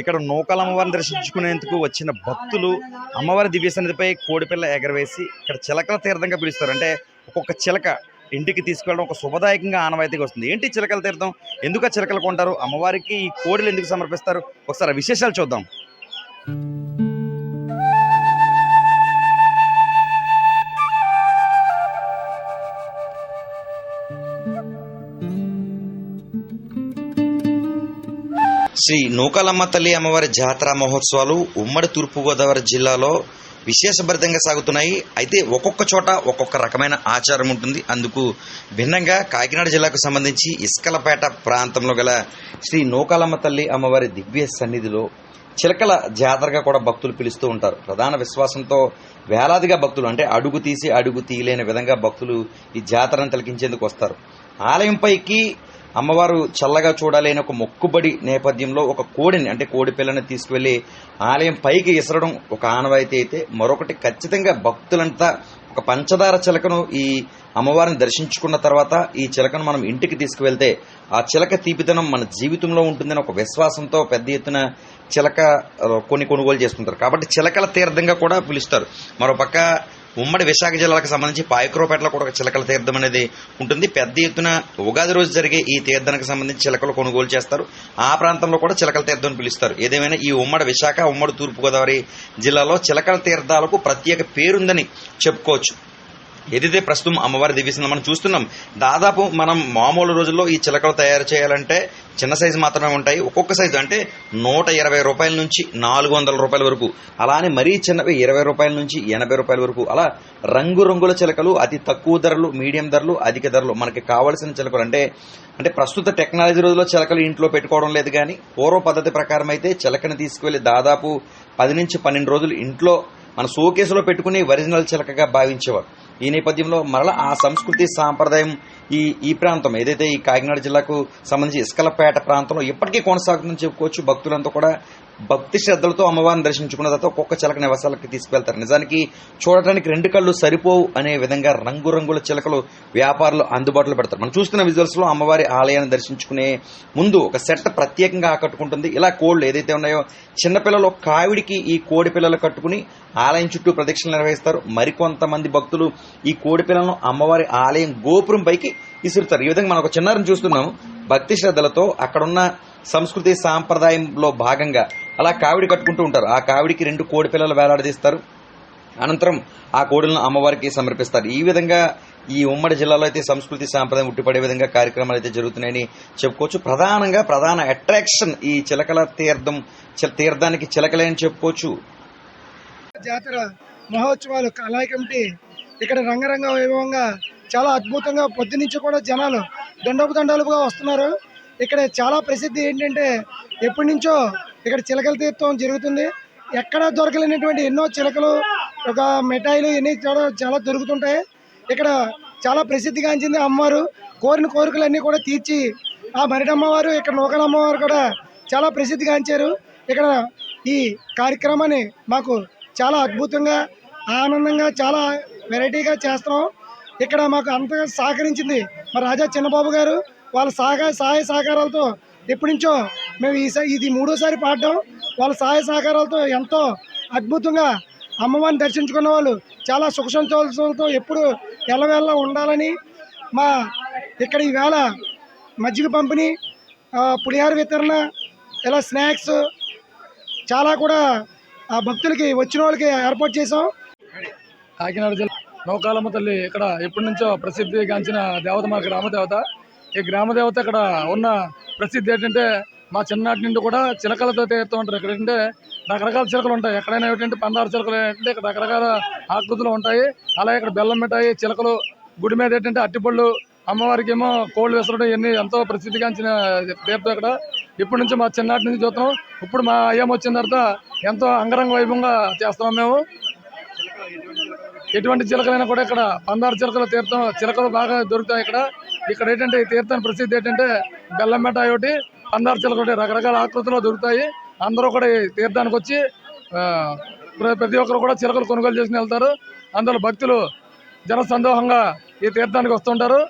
ఇక్కడ నూకాల అమ్మవారిని దర్శించుకునేందుకు వచ్చిన భక్తులు అమ్మవారి దివ్య సన్నిధిపై కోడిపిల్ల ఎగరవేసి ఇక్కడ చిలకల తీర్థంగా పిలుస్తారు. అంటే ఒక్కొక్క చిలక ఇంటికి తీసుకెళ్ళడం ఒక శుభదాయకంగా ఆనవాయితీగా వస్తుంది. ఏంటి చిలకల తీర్థం, ఎందుకు ఆ చిలకలు కొంటారు, అమ్మవారికి ఈ కోడిలు ఎందుకు సమర్పిస్తారు, ఒకసారి ఆ విశేషాలు చూద్దాం. శ్రీ నూకాలమ్మ తల్లి అమ్మవారి జాతర మహోత్సవాలు ఉమ్మడి తూర్పుగోదావరి జిల్లాలో విశేషభరితంగా సాగుతున్నాయి. అయితే ఒక్కొక్క చోట ఒక్కొక్క రకమైన ఆచారం ఉంటుంది. అందుకు భిన్నంగా కాకినాడ జిల్లాకు సంబంధించి ఇస్కలపేట ప్రాంతంలో గల శ్రీ నూకాలమ్మ తల్లి అమ్మవారి దివ్య సన్నిధిలో చిలకల జాతరగా కూడా భక్తులు పిలుస్తూ ఉంటారు. ప్రధాన విశ్వాసంతో వేలాదిగా భక్తులు, అంటే అడుగు తీసి అడుగు తీయలేని విధంగా భక్తులు ఈ జాతరను తిలకించేందుకు వస్తారు. ఆలయంపైకి అమ్మవారు చల్లగా చూడాలి అని ఒక మొక్కుబడి నేపథ్యంలో ఒక కోడిని, అంటే కోడి పిల్లని తీసుకువెళ్లి ఆలయం పైకి ఇసరడం ఒక ఆనవాయితీ అయితే, మరొకటి ఖచ్చితంగా భక్తులంతా ఒక పంచదార చిలకను ఈ అమ్మవారిని దర్శించుకున్న తర్వాత ఈ చిలకను మనం ఇంటికి తీసుకువెళ్తే ఆ చిలక తీపితనం మన జీవితంలో ఉంటుందని ఒక విశ్వాసంతో పెద్ద ఎత్తున చిలక కొనుగోలు చేస్తుంటారు. కాబట్టి చిలకల తీర్థంగా కూడా పిలుస్తారు. మరోపక్క ఉమ్మడి విశాఖ జిల్లాలకు సంబంధించి పాయకురపేటలో కూడా ఒక చిలకల తీర్థం అనేది ఉంటుంది. పెద్ద ఎత్తున ఉగాది రోజు జరిగే ఈ తీర్థానికి సంబంధించి చిలకలు కొనుగోలు చేస్తారు. ఆ ప్రాంతంలో కూడా చిలకల తీర్థం పిలుస్తారు. ఏదేమైనా ఈ ఉమ్మడి విశాఖ, ఉమ్మడి తూర్పుగోదావరి జిల్లాలో చిలకల తీర్థాలకు ప్రత్యేక పేరుందని చెప్పుకోవచ్చు. ఏదైతే ప్రస్తుతం అమ్మవారి దివ్యసన్నిధి మనం చూస్తున్నాం, దాదాపు మనం మామూలు రోజుల్లో ఈ చిలకలు తయారు చేయాలంటే చిన్న సైజు మాత్రమే ఉంటాయి. ఒక్కొక్క సైజు అంటే 120 రూపాయల నుంచి 400 రూపాయల వరకు, అలానే మరీ చిన్నవి 20 రూపాయల నుంచి 80 రూపాయల వరకు, అలా రంగురంగుల చిలకలు, అతి తక్కువ ధరలు, మీడియం ధరలు, అధిక ధరలు, మనకి కావలసిన చిలకలు. అంటే ప్రస్తుత టెక్నాలజీ రోజుల్లో చిలకలు ఇంట్లో పెట్టుకోవడం లేదు. కానీ పూర్వ పద్ధతి ప్రకారం అయితే చిలకని తీసుకువెళ్లి దాదాపు 10 నుంచి 12 రోజులు ఇంట్లో మన షోకేసులో పెట్టుకుని ఒరిజినల్ చిలకగా భావించేవారు. ఈ నేపథ్యంలో మరలా ఆ సంస్కృతి సాంప్రదాయం ఈ ప్రాంతం ఏదైతే ఈ కాకినాడ జిల్లాకు సంబంధించి ఇస్కలపేట ప్రాంతంలో ఇప్పటికీ కొనసాగుతుందని చెప్పుకోవచ్చు. భక్తులంతా కూడా భక్తి శ్రద్ధలతో అమ్మవారిని దర్శించుకున్న తర్వాత ఒక్కొక్క చిలక నివాసాలకి తీసుకువెళ్తారు. నిజానికి చూడటానికి 2 కళ్ళు సరిపోవు అనే విధంగా రంగురంగుల చిలకలు వ్యాపారులు అందుబాటులో పెడతారు. మనం చూస్తున్న విజువల్స్ లో అమ్మవారి ఆలయాన్ని దర్శించుకునే ముందు ఒక సెట్ ప్రత్యేకంగా ఆకట్టుకుంటుంది. ఇలా కోళ్లు ఏదైతే ఉన్నాయో, చిన్నపిల్లలు కావిడికి ఈ కోడి పిల్లలు కట్టుకుని ఆలయం చుట్టూ ప్రదక్షిణలు నిర్వహిస్తారు. మరికొంతమంది భక్తులు ఈ కోడి పిల్లలను అమ్మవారి ఆలయం గోపురం పైకి విసురుతారు. ఈ విధంగా మనం ఒక చిన్నారిని చూస్తున్నాము. భక్తి శ్రద్ధలతో అక్కడున్న సంస్కృతి సాంప్రదాయంలో భాగంగా అలా కావిడి కట్టుకుంటూ ఉంటారు. ఆ కావిడికి 2 కోడి పిల్లలు వేలాడదీస్తారు. అనంతరం ఆ కోడులను అమ్మవారికి సమర్పిస్తారు. ఈ విధంగా ఈ ఉమ్మడి జిల్లాలో అయితే సంస్కృతి సాంప్రదాయం ఉట్టిపడే విధంగా కార్యక్రమాలు అయితే జరుగుతున్నాయని చెప్పుకోవచ్చు. ప్రధాన అట్రాక్షన్ ఈ చిలకల తీర్థానికి చిలకలే అని చెప్పుకోవచ్చు. జాతర మహోత్సవాలు కళాయి కమిటీ ఇక్కడ రంగరంగ వైభవంగా చాలా అద్భుతంగా పొద్దునుంచి కూడా జనాలు దండోపుగా వస్తున్నారు. ఇక్కడ చాలా ప్రసిద్ధి ఏంటంటే ఎప్పటి నుంచో ఇక్కడ చిలకల తీర్థం జరుగుతుంది. ఎక్కడ దొరకలేనటువంటి ఎన్నో చిలకలు, ఒక మిఠాయిలు ఇవన్నీ చాలా దొరుకుతుంటాయి. ఇక్కడ చాలా ప్రసిద్ధిగాంచింది అమ్మవారు. కోరిన కోరికలన్నీ కూడా తీర్చి ఆ మరిడి అమ్మవారు, ఇక్కడ నూకల అమ్మవారు కూడా చాలా ప్రసిద్ధిగాంచారు. ఇక్కడ ఈ కార్యక్రమాన్ని మాకు చాలా అద్భుతంగా, ఆనందంగా, చాలా వెరైటీగా చేస్తున్నాం. ఇక్కడ మాకు అంతగా సహకరించింది మా రాజా చిన్నబాబు గారు. వాళ్ళ సహాయ సహకారాలతో ఎప్పటి నుంచో మేము ఇది 3వసారి పాడడం. వాళ్ళ సహాయ సహకారాలతో ఎంతో అద్భుతంగా అమ్మవారిని దర్శించుకున్న వాళ్ళు చాలా సుఖ సంతోషాలతో ఎప్పుడు ఎల్లవేళ ఉండాలని మా ఇక్కడ ఈవేళ మజ్జిగ పంపిణీ, పులిహార వితరణ, ఇలా స్నాక్స్ చాలా కూడా ఆ భక్తులకి వచ్చిన వాళ్ళకి ఏర్పాటు చేసాం. కాకినాడ జిల్లా నూకాలమ్మ తల్లి ఇక్కడ ఎప్పటి నుంచో ప్రసిద్ధిగాంచిన దేవత, మా గ్రామదేవత. ఈ గ్రామదేవత ఇక్కడ ఉన్న ప్రసిద్ధి ఏంటంటే, మా చిన్ననాటి నుండి కూడా చిలకలతో తీరుతూ ఉంటారు. ఇక్కడ ఏంటంటే రకరకాల చిలకలు ఉంటాయి. ఎక్కడైనా ఏంటంటే పందారు చిలకలు ఏంటంటే ఇక్కడ రకరకాల ఆకృతులు ఉంటాయి. అలాగే ఇక్కడ బెల్లం మిఠాయి, చిలకలు, గుడి మీద ఏంటంటే అట్టిపళ్ళు, అమ్మవారికి ఏమో కోళ్ళు విసరడం, ఇవన్నీ ఎంతో ప్రసిద్ధిగాంచిన తీర్థం. ఇక్కడ ఇప్పటి నుంచి మా చిన్ననాటి నుంచి చూస్తున్నాం. ఇప్పుడు మా అయ్యమ్మ వచ్చిన తర్వాత ఎంతో అంగరంగ వైభవంగా చేస్తున్నాం మేము. ఎటువంటి చిలకలైనా కూడా ఇక్కడ పందారు చిలకలు తీర్థం, చిలకలు బాగా దొరుకుతాయి. ఇక్కడ ఏంటంటే ఈ తీర్థాన్ని ప్రసిద్ధి ఏంటంటే బెల్లం మిఠాయి ఒకటి, పందారు చిలకలు ఒకటి, రకరకాల ఆకృతిలో దొరుకుతాయి. అందరూ కూడా ఈ తీర్థానికి వచ్చి ప్రతి ఒక్కరు కూడా చిలకలు కొనుగోలు చేసుకుని వెళ్తారు. అందులో భక్తులు జనసందోహంగా ఈ తీర్థానికి వస్తుంటారు.